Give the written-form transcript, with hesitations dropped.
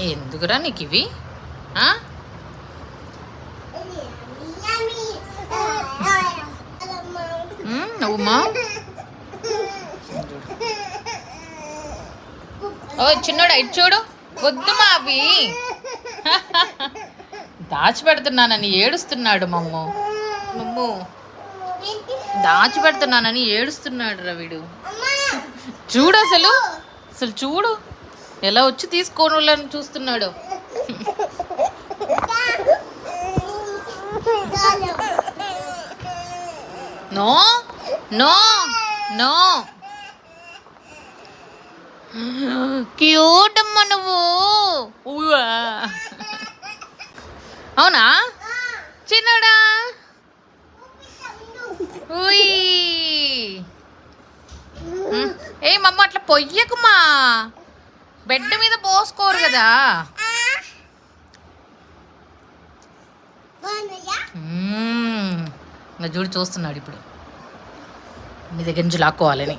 ఎందుకురా నీకు ఇవి? నువ్వుమా ఓ చిన్నోడా ఇటు చూడు. వద్దుమా అవి దాచిపెడుతున్నానని ఏడుస్తున్నాడు మమ్ము దాచిపెడుతున్నానని ఏడుస్తున్నాడు రా వీడు. చూడు అసలు చూడు ఎలా వచ్చి తీసుకోవాలని చూస్తున్నాడు. నో నో నో క్యూట్ అమ్మ నువ్వు. అవునా చిన్నడా? ఏ మమ్మ అట్లా పొయ్యకుమా, బెడ్ మీద పోసుకోరు కదా. ఇంకా చూడు చూస్తున్నాడు ఇప్పుడు మీ దగ్గర నుంచి లాక్కోవాలని.